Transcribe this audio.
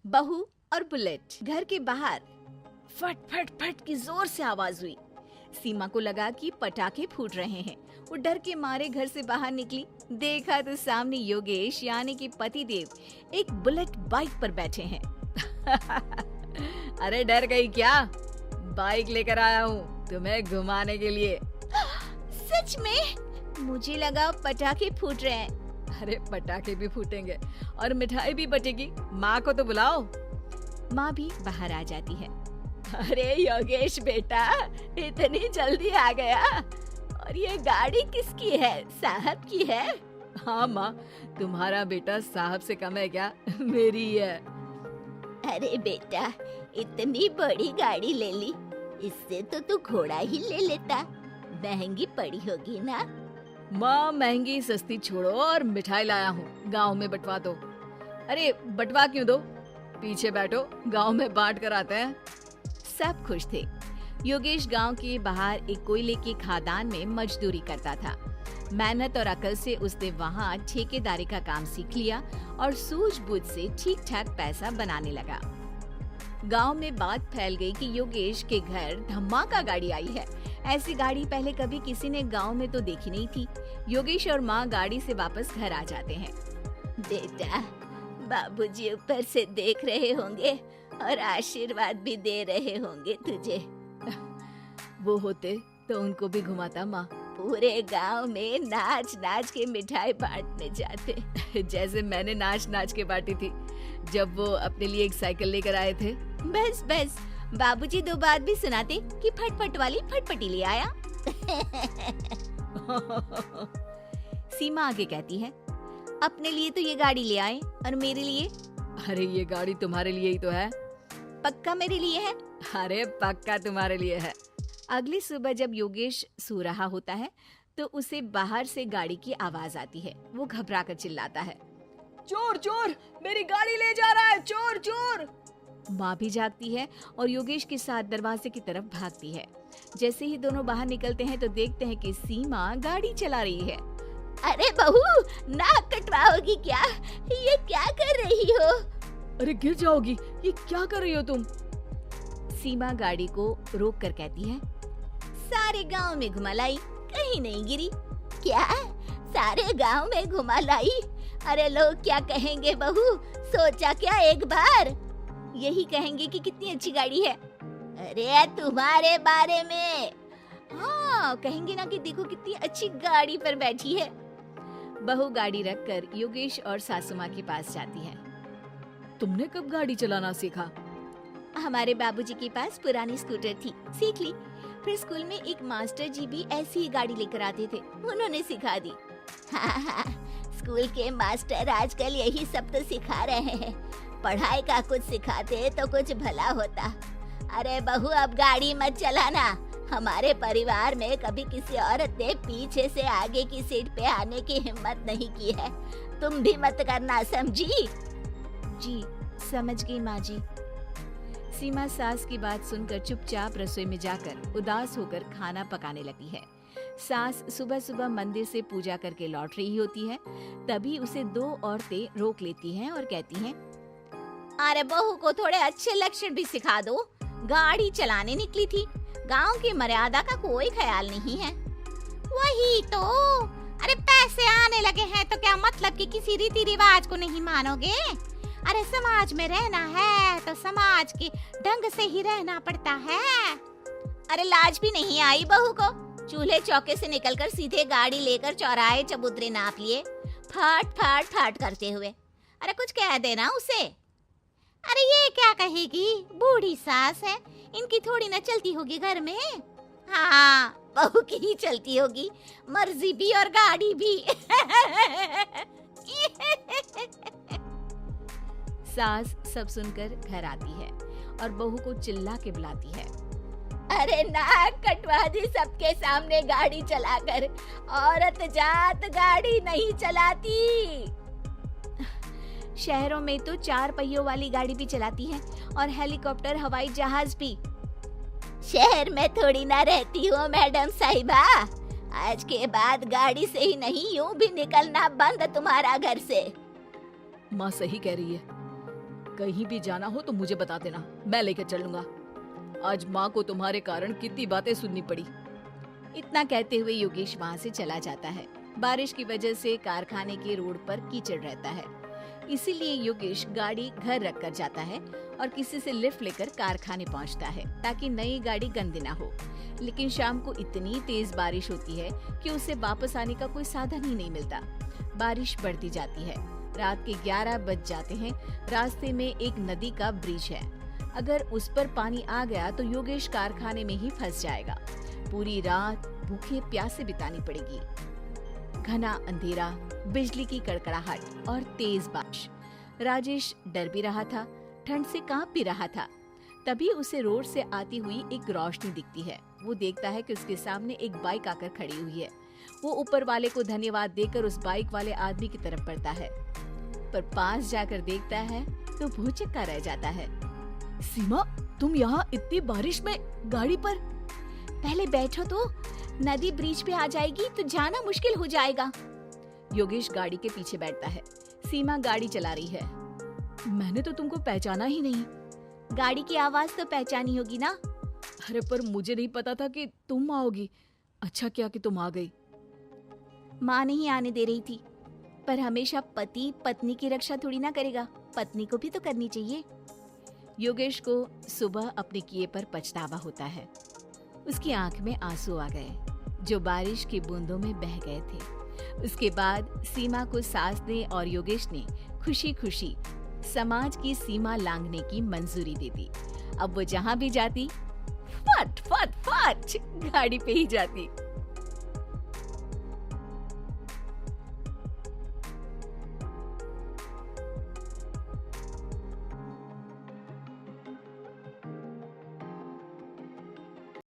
बहू और बुलेट। घर के बाहर फट फट फट की जोर से आवाज हुई। सीमा को लगा कि पटाखे फूट रहे हैं। वो डर के मारे घर से बाहर निकली। देखा तो सामने योगेश यानी कि पतिदेव एक बुलेट बाइक पर बैठे हैं। अरे डर गई क्या? बाइक लेकर आया हूँ तुम्हें घुमाने के लिए। सच में? मुझे लगा पटाखे फूट रहे हैं। अरे पटाखे भी फूटेंगे और मिठाई भी बटेगी। माँ को तो बुलाओ। माँ भी बाहर आ जाती है। अरे योगेश बेटा, इतनी जल्दी आ गया। और ये गाड़ी किसकी है? साहब की है? हाँ माँ, तुम्हारा बेटा साहब से कम है क्या? मेरी ही है। अरे बेटा, इतनी बड़ी गाड़ी ले ली, इससे तो तू घोड़ा ही ले लेता। महंगी पड़ी होगी ना? माँ महंगी सस्ती छोड़ो और मिठाई लाया हूँ, गांव में बंटवा दो। अरे बंटवा क्यों दो? पीछे बैठो, गांव में बांट कर आते हैं। सब खुश थे। योगेश गांव के बाहर एक कोयले के खदान में मजदूरी करता था। मेहनत और अकल से उसने वहाँ ठेकेदारी का काम सीख लिया और सूझबूझ से ठीक ठाक पैसा बनाने लगा। गांव में बात फैल गई कि योगेश के घर धमाका गाड़ी आई है। ऐसी गाड़ी पहले कभी किसी ने गांव में तो देखी नहीं थी। योगेश और माँ गाड़ी से वापस घर आ जाते हैं। बेटा, बाबूजी ऊपर से देख रहे होंगे और आशीर्वाद भी दे रहे होंगे तुझे। वो होते तो उनको भी घुमाता माँ। पूरे गांव में नाच नाच के मिठाई बांटने जाते। जैसे मैंने नाच नाच के बांटी थी जब वो अपने लिए एक साइकिल लेकर आए थे। बस बस, बाबूजी दो बात भी सुनाते कि फटफट वाली फटफटी ले आया। सीमा आगे कहती है, अपने लिए तो ये गाड़ी ले आए और मेरे लिए? अरे ये गाड़ी तुम्हारे लिए ही तो है। पक्का मेरे लिए है? अरे पक्का तुम्हारे लिए है। अगली सुबह जब योगेश सो रहा होता है तो उसे बाहर से गाड़ी की आवाज आती है। वो घबरा कर चिल्लाता है, चोर चोर, मेरी गाड़ी ले जा रहा है, चोर चोर। माँ भी जागती है और योगेश के साथ दरवाजे की तरफ भागती है। जैसे ही दोनों बाहर निकलते हैं तो देखते हैं कि सीमा गाड़ी चला रही है। अरे बहू, नाक कटवाओगी क्या? ये क्या कर रही हो? अरे गिर जाओगी, ये क्या कर रही हो तुम? सीमा गाड़ी को रोक कर कहती है, सारे गांव में घुमा लाई, कहीं नहीं गिरी। क्या? सारे गांव में घुमा लाई? अरे लोग क्या कहेंगे बहू? सोचा क्या एक बार? यही कहेंगे कि कितनी अच्छी गाड़ी है। अरे तुम्हारे बारे में। हाँ, कहेंगे ना कि देखो कितनी अच्छी गाड़ी पर बैठी है। बहू गाड़ी रखकर योगेश और सासू माँ के पास जाती है। तुमने कब गाड़ी चलाना सीखा? हमारे बाबूजी के पास पुरानी स्कूटर थी, सीख ली। फिर स्कूल में एक मास्टर जी भी ऐसी ही गाड़ी लेकर आते थे, उन्होंने सिखा दी। हाँ, स्कूल के मास्टर आजकल यही सब तो सिखा रहे हैं। पढ़ाई का कुछ सिखाते तो कुछ भला होता। अरे बहू, अब गाड़ी मत चलाना। हमारे परिवार में कभी किसी औरत ने पीछे से आगे की सीट पे आने की हिम्मत नहीं की है। तुम भी मत करना, समझी? जी समझ गई माँ जी। सीमा सास की बात सुनकर चुपचाप रसोई में जाकर उदास होकर खाना पकाने लगी है। सास सुबह सुबह मंदिर से पूजा करके लौट रही होती है। तभी उसे दो औरतें रोक लेती हैं और कहती हैं, अरे बहू को थोड़े अच्छे लक्षण भी सिखा दो। गाड़ी चलाने निकली थी, गांव की मर्यादा का कोई ख्याल नहीं है। वही तो। अरे पैसे आने लगे हैं तो क्या मतलब कि किसी रीति रिवाज को नहीं मानोगे? अरे समाज में रहना है तो समाज के ढंग से ही रहना पड़ता है। अरे लाज भी नहीं आई बहू को? चूल्हे चौके से निकलकर सीधे गाड़ी लेकर चौराहे चबूतरे नाप लिए, फट फट फट करते हुए। अरे कुछ कह देना उसे। अरे ये क्या कहेगी? बूढ़ी सास है, इनकी थोड़ी ना चलती होगी घर में। हाँ, बहू की ही चलती होगी, मर्जी भी और गाड़ी भी। सास सब सुनकर घर आती है और बहू को चिल्ला के बुलाती है, अरे नाक कटवा दी सबके सामने गाड़ी चलाकर। औरत जात गाड़ी नहीं चलाती। शहरों में तो 4 पहियों वाली गाड़ी भी चलाती है और हेलीकॉप्टर, हवाई जहाज भी। शहर में थोड़ी ना रहती हो मैडम साहिबा। आज के बाद गाड़ी से ही नहीं, यूं भी निकलना बंद तुम्हारा घर से। माँ सही कह रही है। कहीं भी जाना हो तो मुझे बता देना, मैं लेकर चलूंगा। आज माँ को तुम्हारे कारण कितनी बातें सुननी पड़ी। इतना कहते हुए योगेश वहाँ से चला जाता है। बारिश की वजह से कारखाने के रोड पर कीचड़ रहता है, इसीलिए योगेश गाड़ी घर रख कर जाता है और किसी से लिफ्ट लेकर कारखाने पहुँचता है ताकि नई गाड़ी गंदी ना हो। लेकिन शाम को इतनी तेज बारिश होती है कि उसे वापस आने का कोई साधन ही नहीं मिलता। बारिश बढ़ती जाती है, रात के 11 बज जाते हैं। रास्ते में एक नदी का ब्रिज है, अगर उस पर पानी आ गया तो योगेश कारखाने में ही फंस जाएगा। पूरी रात भूखे प्यासे बितानी पड़ेगी। घना अंधेरा, बिजली की कड़कड़ाहट और तेज बारिश। राजेश डर भी रहा था, ठंड से कांप भी रहा था। तभी उसे रोड से आती हुई एक रोशनी दिखती है। वो देखता है कि उसके सामने एक बाइक आकर खड़ी हुई है। वो ऊपर वाले को धन्यवाद देकर उस बाइक वाले आदमी की तरफ बढ़ता है, पर पास जाकर देखता है तो भौचक्का रह जाता है। सीमा, तुम यहाँ इतनी बारिश में गाड़ी पर? पहले बैठो तो, नदी ब्रिज पे आ जाएगी तो जाना मुश्किल हो जाएगा। योगेश गाड़ी के पीछे बैठता है। सीमा गाड़ी चला रही है। मैंने तो तुमको पहचाना ही नहीं। गाड़ी की आवाज तो पहचानी होगी ना। अरे पर मुझे नहीं पता था कि तुम आओगी। अच्छा किया कि तुम आ गई। माँ नहीं आने दे रही थी, पर हमेशा पति पत्नी की रक्षा थोड़ी ना करेगा, पत्नी को भी तो करनी चाहिए। योगेश को सुबह अपने किए पर पछतावा होता है। उसकी आंख में आंसू आ गए जो बारिश की बूंदों में बह गए थे। उसके बाद सीमा को सास ने और योगेश ने खुशी खुशी समाज की सीमा लांघने की मंजूरी दे दी। अब वो जहाँ भी जाती फट फट फट गाड़ी पे ही जाती।